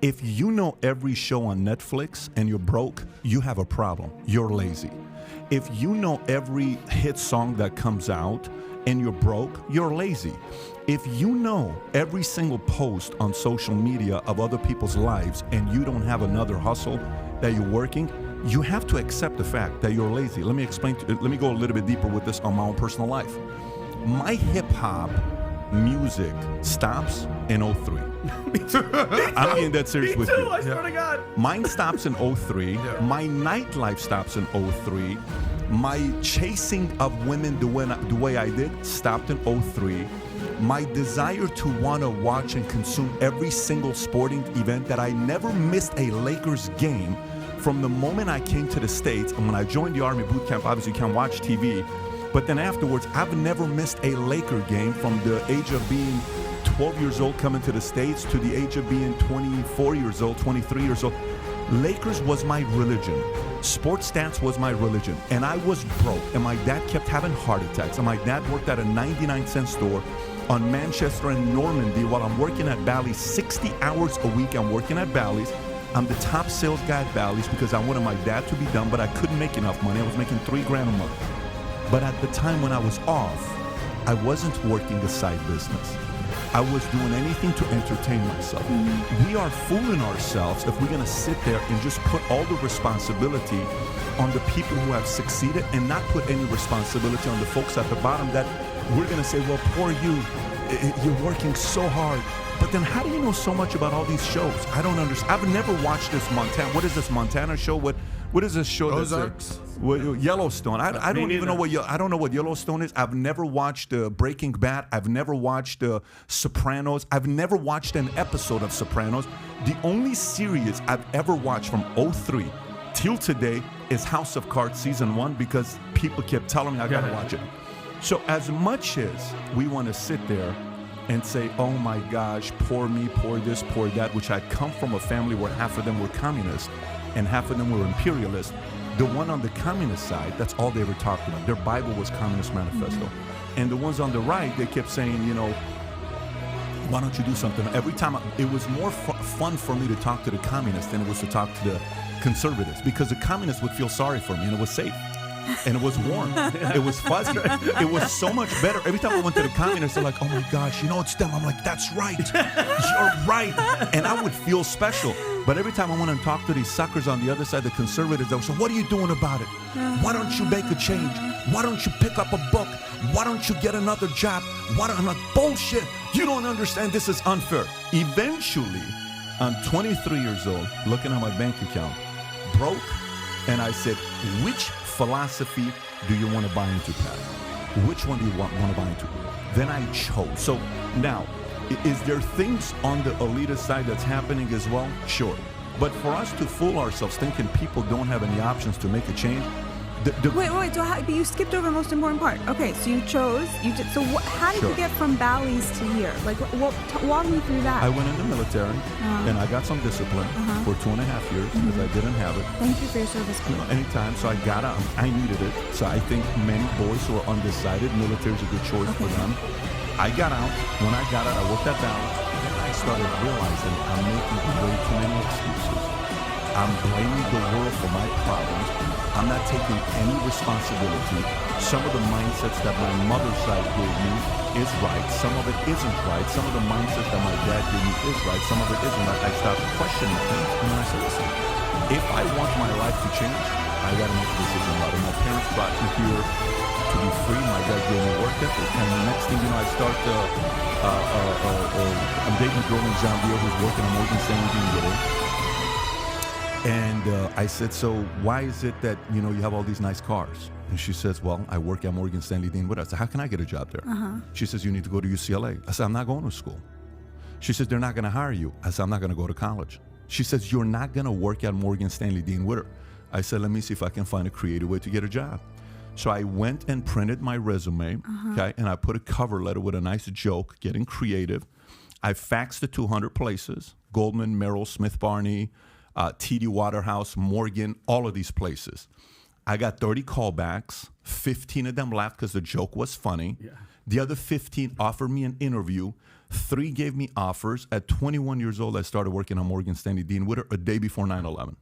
If you know every show on Netflix and you're broke, you have a problem. You're lazy. If you know every hit song that comes out and you're broke, you're lazy. If you know every single post on social media of other people's lives and you don't have another hustle that you're working, you have to accept the fact that you're lazy. Let me go a little bit deeper with this on my own personal life. My hip hop music stops in 03. I'm being dead serious with you. I swear to God. Mine stops in 03. Yeah. My nightlife stops in 03. My chasing of women the way I did stopped in 03. My desire to want to watch and consume every single sporting event that I never missed a Lakers game from the moment I came to the States. And when I joined the Army boot camp, obviously you can't watch TV. But then afterwards, I've never missed a Laker game from the age of being 12 years old coming to the States to the age of being 24 years old, 23 years old. Lakers was my religion. Sports stats was my religion. And I was broke. And my dad kept having heart attacks. And my dad worked at a 99-cent store on Manchester and Normandy while I'm working at Bally's 60 hours a week. I'm working at Bally's. I'm the top sales guy at Bally's because I wanted my dad to be done, but I couldn't make enough money. I was making $3,000 a month. But at the time when I was off, I wasn't working a side business. I was doing anything to entertain myself. Mm-hmm. We are fooling ourselves if we're gonna sit there and just put all the responsibility on the people who have succeeded and not put any responsibility on the folks at the bottom that we're gonna say, well, poor you, you're working so hard. But then how do you know so much about all these shows? I don't understand. I've never watched this Montana. What is this Montana show? What is this show? Ozarks. Yellowstone. I don't even know I don't know what Yellowstone is. I've never watched Breaking Bad. I've never watched Sopranos. I've never watched an episode of Sopranos. The only series I've ever watched from 03 till today is House of Cards season 1 because people kept telling me I gotta watch it. So as much as we want to sit there and say, oh my gosh, poor me, poor this, poor that, which I come from a family where half of them were communists and half of them were imperialists. The one on the communist side, that's all they ever talked about. Their Bible was Communist Manifesto. Mm-hmm. And the ones on the right, they kept saying, why don't you do something? Every time, it was more fun for me to talk to the communists than it was to talk to the conservatives because the communists would feel sorry for me and it was safe. And it was warm. It was fuzzy. It was so much better. Every time I went to the communists, they're like, oh my gosh, it's them. I'm like, that's right. You're right. And I would feel special. But every time I went and talked to these suckers on the other side, the conservatives, they would say, what are you doing about it? Why don't you make a change? Why don't you pick up a book? Why don't you get another job? I'm like, bullshit. You don't understand. This is unfair. Eventually, I'm 23 years old, looking at my bank account, broke. And I said, which philosophy do you want to buy into, Pat? Which one do you want to buy into? Then I chose. So now, is there things on the elitist side that's happening as well? Sure. But for us to fool ourselves thinking people don't have any options to make a change, Wait, but you skipped over the most important part. Okay, so you chose, so how did you get from Bally's to here? Like, walk me through that. I went in the military, and I got some discipline for 2.5 years because I didn't have it. Thank you for your service. Anytime, so I got out. I needed it. So I think many boys who are undecided, military is a good choice for them. I got out. When I got out, I worked at Bally's. Then I started realizing I'm making way too many excuses. I'm blaming the world for my problems. I'm not taking any responsibility. Some of the mindsets that my mother's side gave me is right. Some of it isn't right. Some of the mindsets that my dad gave me is right. Some of it isn't right. I started questioning things. And then I said, listen, if I want my life to change, I got to make a decision about it. My parents brought me here to be free. My dad gave me work ethic. And the next thing you know, I start, I'm dating a girl named Zambia who's working on Morgan Stanley with her. And I said, so why is it that, you have all these nice cars? And she says, well, I work at Morgan Stanley Dean Wood. I said, how can I get a job there? She says, you need to go to UCLA. I said, I'm not going to school. She says, they're not going to hire you. I said, I'm not going to go to college. She says, you're not going to work at Morgan Stanley Dean Wood. I said, let me see if I can find a creative way to get a job. So I went and printed my resume, okay, and I put a cover letter with a nice joke, getting creative. I faxed it to 100 places, Goldman, Merrill, Smith Barney, TD Waterhouse, Morgan, all of these places. I got 30 callbacks. 15 of them laughed because the joke was funny. Yeah. The other 15 offered me an interview. 3 gave me offers. At 21 years old, I started working on Morgan Stanley Dean Witter a day before 9/11.